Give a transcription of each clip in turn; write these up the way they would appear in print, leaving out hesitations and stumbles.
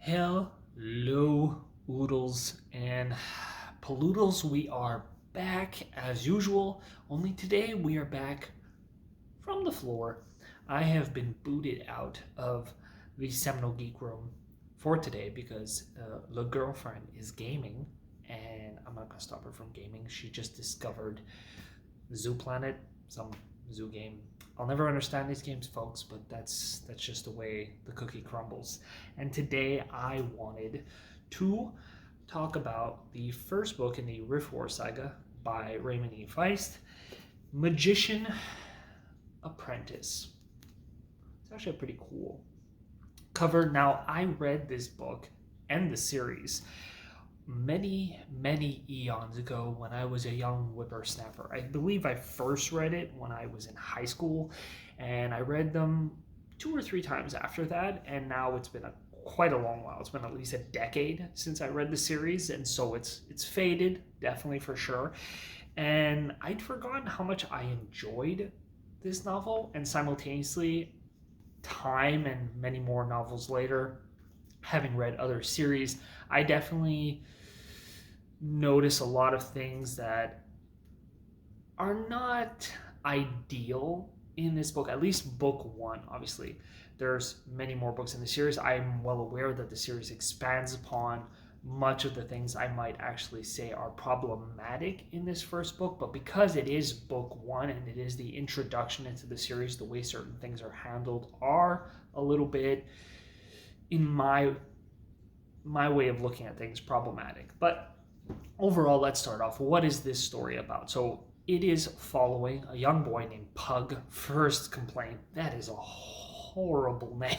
Hello, oodles and paloodles. We are back as usual, only today we are back from the floor. I have been booted out of the Seminole Geek Room for today because the girlfriend is gaming, and I'm not going to stop her from gaming. She just discovered Zoo Planet, some zoo game. I'll never understand these games, folks, but that's just the way the cookie crumbles. And today I wanted to talk about the first book in the Riftwar Saga by Raymond E. Feist, Magician Apprentice. It's actually a pretty cool cover. Now, I read this book and the series many eons ago when I was a young whippersnapper. I believe I first read it when I was in high school, and I read them 2 or 3 times after that, and now it's been quite a long while. It's been at least a decade since I read the series, and so it's faded, definitely, for sure. And I'd forgotten how much I enjoyed this novel, and simultaneously, time and many more novels later, having read other series, I definitely notice a lot of things that are not ideal in this book, at least book one. Obviously, there's many more books in the series. I'm well aware that the series expands upon much of the things I might actually say are problematic in this first book, but because it is book one and it is the introduction into the series, the way certain things are handled are a little bit, in my way of looking at things, problematic. But overall, let's start off. What is this story about? So it is following a young boy named Pug. First complaint, that is a horrible name.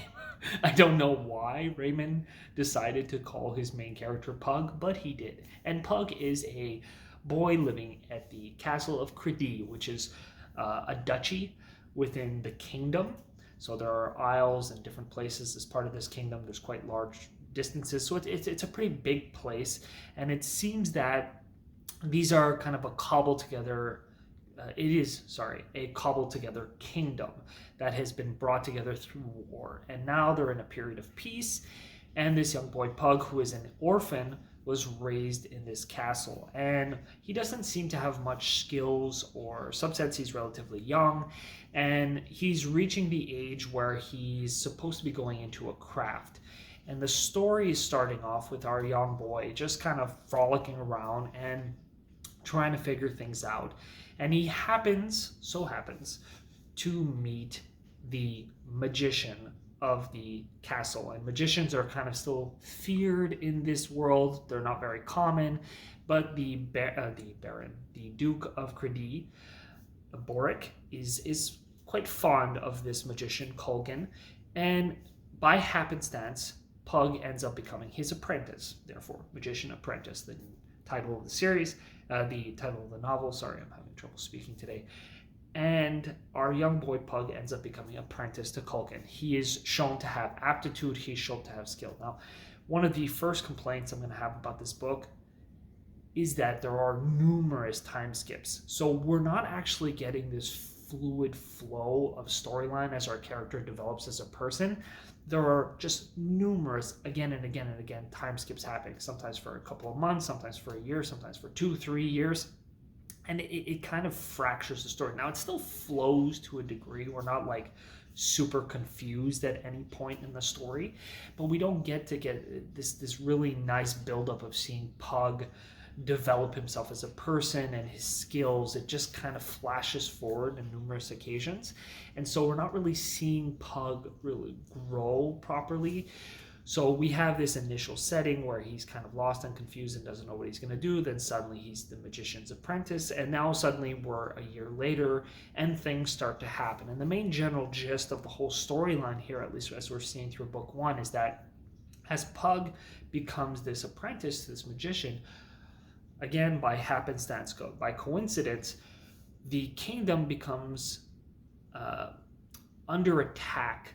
I don't know why Raymond decided to call his main character Pug, but he did. And Pug is a boy living at the castle of Credy, which is a duchy within the kingdom. So there are isles and different places as part of this kingdom. There's quite large distances, so it's a pretty big place, and it seems that these are kind of a cobbled together a cobbled together kingdom that has been brought together through war, and now they're in a period of peace. And this young boy Pug, who is an orphan, was raised in this castle, and he doesn't seem to have much skills or subsets. He's relatively young, and he's reaching the age where he's supposed to be going into a craft. And the story is starting off with our young boy just kind of frolicking around and trying to figure things out. And he so happens, to meet the magician of the castle. And magicians are kind of still feared in this world. They're not very common. But the Duke of Credy, Boric, is quite fond of this magician, Colgan. And by happenstance, Pug ends up becoming his apprentice, therefore, Magician Apprentice, the title of the series, the title of the novel. Sorry, I'm having trouble speaking today. And our young boy Pug ends up becoming apprentice to Culkin. He is shown to have aptitude, he's shown to have skill. Now, one of the first complaints I'm going to have about this book is that there are numerous time skips. So we're not actually getting this fluid flow of storyline as our character develops as a person. There are just numerous, again and again and again, time skips happening, sometimes for a couple of months, sometimes for a year, sometimes for 2-3 years. And it kind of fractures the story. Now, it still flows to a degree. We're not like super confused at any point in the story, but we don't get this really nice buildup of seeing Pug develop himself as a person and his skills. It just kind of flashes forward on numerous occasions, and so we're not really seeing Pug really grow properly. So we have this initial setting where he's kind of lost and confused and doesn't know what he's going to do. Then suddenly he's the magician's apprentice, and now suddenly we're a year later and things start to happen. And the main general gist of the whole storyline here, at least as we're seeing through book one, is that as Pug becomes this apprentice to this magician, again, by happenstance, by coincidence, the kingdom becomes under attack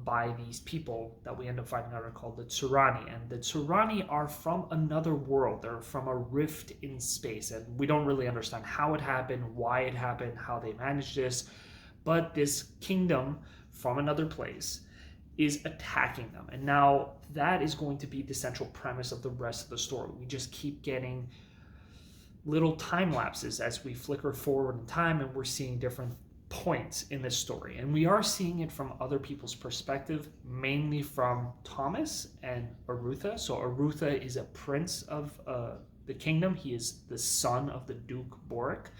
by these people that we end up finding out are called the Tsurani. And the Tsurani are from another world. They're from a rift in space, and we don't really understand how it happened, why it happened, how they managed this. But this kingdom from another place is attacking them. And now that is going to be the central premise of the rest of the story. We just keep getting little time lapses as we flicker forward in time, and we're seeing different points in this story. And we are seeing it from other people's perspective, mainly from Thomas and Arutha. So Arutha is a prince of the kingdom. He is the son of the Duke Boric.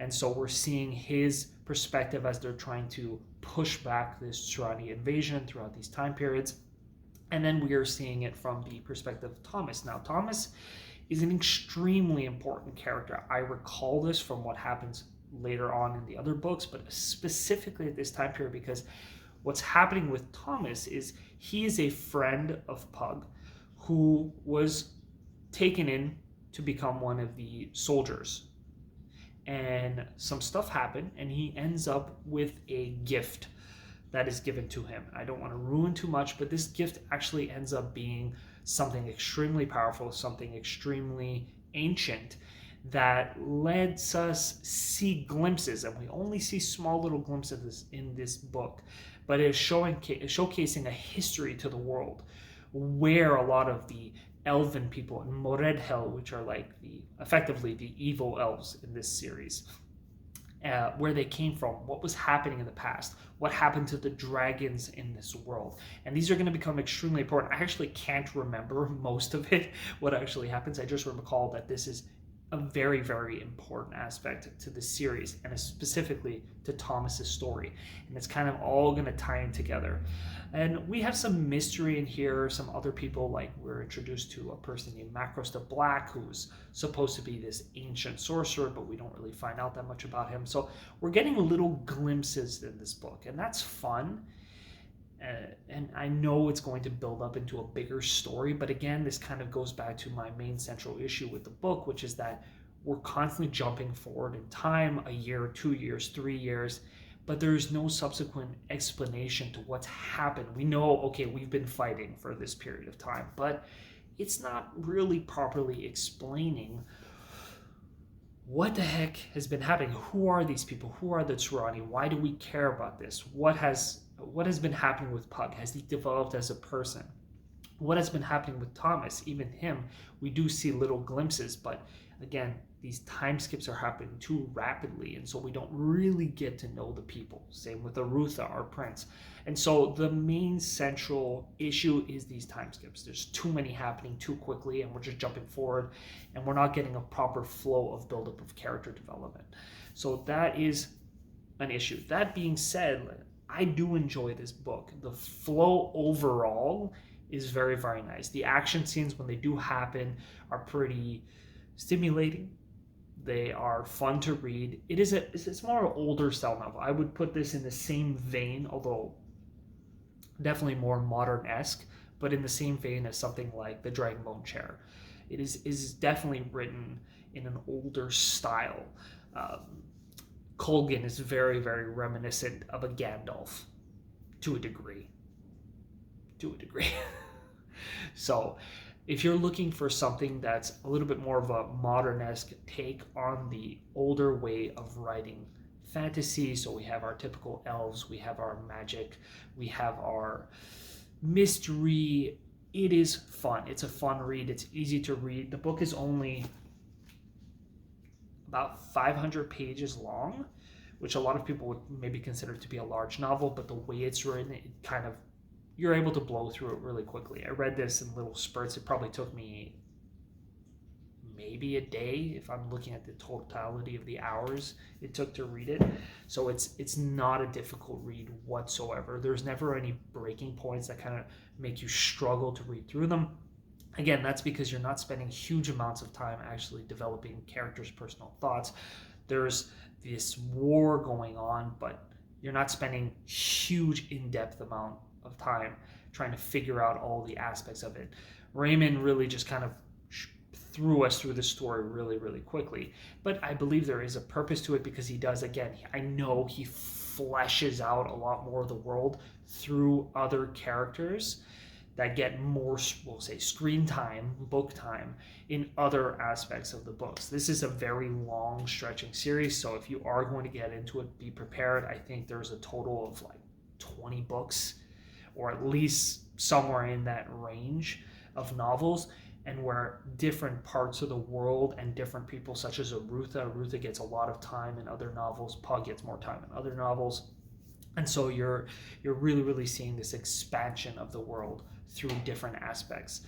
And so we're seeing his perspective as they're trying to push back this Tirani invasion throughout these time periods. And then we are seeing it from the perspective of Thomas. Now, Thomas is an extremely important character. I recall this from what happens later on in the other books, but specifically at this time period, because what's happening with Thomas is he is a friend of Pug who was taken in to become one of the soldiers. And some stuff happened, and he ends up with a gift that is given to him. I don't want to ruin too much, but this gift actually ends up being something extremely powerful, something extremely ancient that lets us see glimpses, and we only see small little glimpses in this book, but it is showcasing a history to the world where a lot of the elven people in Moredhel, which are like effectively the evil elves in this series, where they came from, what was happening in the past, what happened to the dragons in this world. And these are going to become extremely important. I actually can't remember most of it, what actually happens. I just recall that this is a very, very important aspect to the series, and specifically to Thomas's story. And it's kind of all going to tie in together. And we have some mystery in here, some other people, like we're introduced to a person named Macros the Black, who's supposed to be this ancient sorcerer, but we don't really find out that much about him. So we're getting little glimpses in this book, and that's fun. And I know it's going to build up into a bigger story, but again, this kind of goes back to my main central issue with the book, which is that we're constantly jumping forward in time, a year, 2 years, 3 years, but there's no subsequent explanation to what's happened. We know, okay, we've been fighting for this period of time, but it's not really properly explaining what the heck has been happening. Who are these people? Who are the Tirani? Why do we care about this? What has been happening with Pug? Has he developed as a person? What has been happening with Thomas? Even him, we do see little glimpses, but again, these time skips are happening too rapidly, and so we don't really get to know the people. Same with Arutha, our prince. And so the main central issue is these time skips. There's too many happening too quickly, and we're just jumping forward, and we're not getting a proper flow of buildup of character development. So that is an issue. That being said, I do enjoy this book. The flow overall is very, very nice. The action scenes, when they do happen, are pretty stimulating. They are fun to read. It's more an older style novel. I would put this in the same vein, although definitely more modern-esque, but in the same vein as something like The Dragonbone Chair. It is definitely written in an older style. Colgan is very, very reminiscent of a Gandalf, to a degree. So if you're looking for something that's a little bit more of a modern-esque take on the older way of writing fantasy, so we have our typical elves, we have our magic, we have our mystery, it is fun. It's a fun read. It's easy to read. The book is only about 500 pages long, which a lot of people would maybe consider to be a large novel, but the way it's written, it kind of, you're able to blow through it really quickly. I read this in little spurts. It probably took me maybe a day if I'm looking at the totality of the hours it took to read it. So it's not a difficult read whatsoever. There's never any breaking points that kind of make you struggle to read through them. Again, that's because you're not spending huge amounts of time actually developing characters' personal thoughts. There's this war going on, but you're not spending huge in-depth amount of time trying to figure out all the aspects of it. Raymond really just kind of threw us through the story really, really quickly. But I believe there is a purpose to it, because he does, again, I know he fleshes out a lot more of the world through other characters that get more, we'll say, screen time, book time, in other aspects of the books. This is a very long stretching series, so if you are going to get into it, be prepared. I think there's a total of like 20 books or at least somewhere in that range of novels, and where different parts of the world and different people, such as Arutha gets a lot of time in other novels, Pug gets more time in other novels, and so you're really seeing this expansion of the world through different aspects.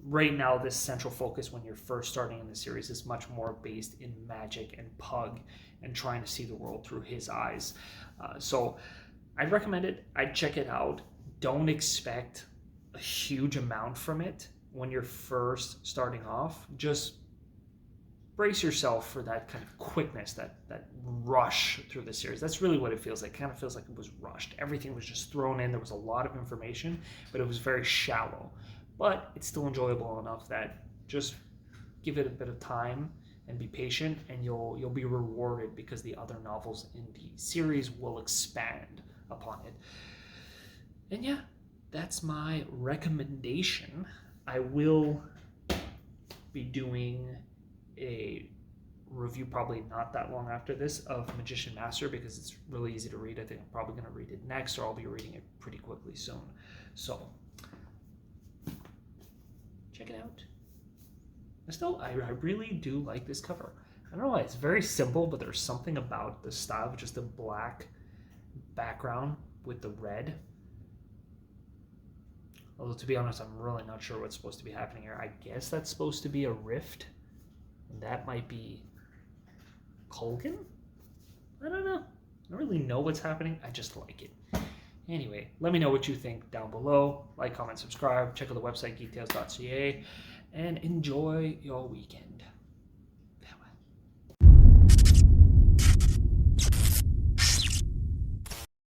Right now, this central focus when you're first starting in the series is much more based in Magic and Pug and trying to see the world through his eyes. So I'd recommend it. I'd check it out. Don't expect a huge amount from it when you're first starting off. Just brace yourself for that kind of quickness, that rush through the series. That's really what it feels like. It kind of feels like it was rushed. Everything was just thrown in. There was a lot of information, but it was very shallow. But it's still enjoyable enough that just give it a bit of time and be patient, and you'll be rewarded because the other novels in the series will expand upon it. And yeah, that's my recommendation. I will be doing a review probably not that long after this of Magician Master because it's really easy to read. I think I'm probably going to read it next, or I'll be reading it pretty quickly soon. So check it out. Still, I really do like this cover. I don't know why. It's very simple, but there's something about the style of just a black background with the red. Although, to be honest, I'm really not sure what's supposed to be happening here. I guess that's supposed to be a rift. And that might be Colgan? I don't know. I don't really know what's happening. I just like it. Anyway, let me know what you think down below. Like, comment, subscribe. Check out the website, geektails.ca. And enjoy your weekend.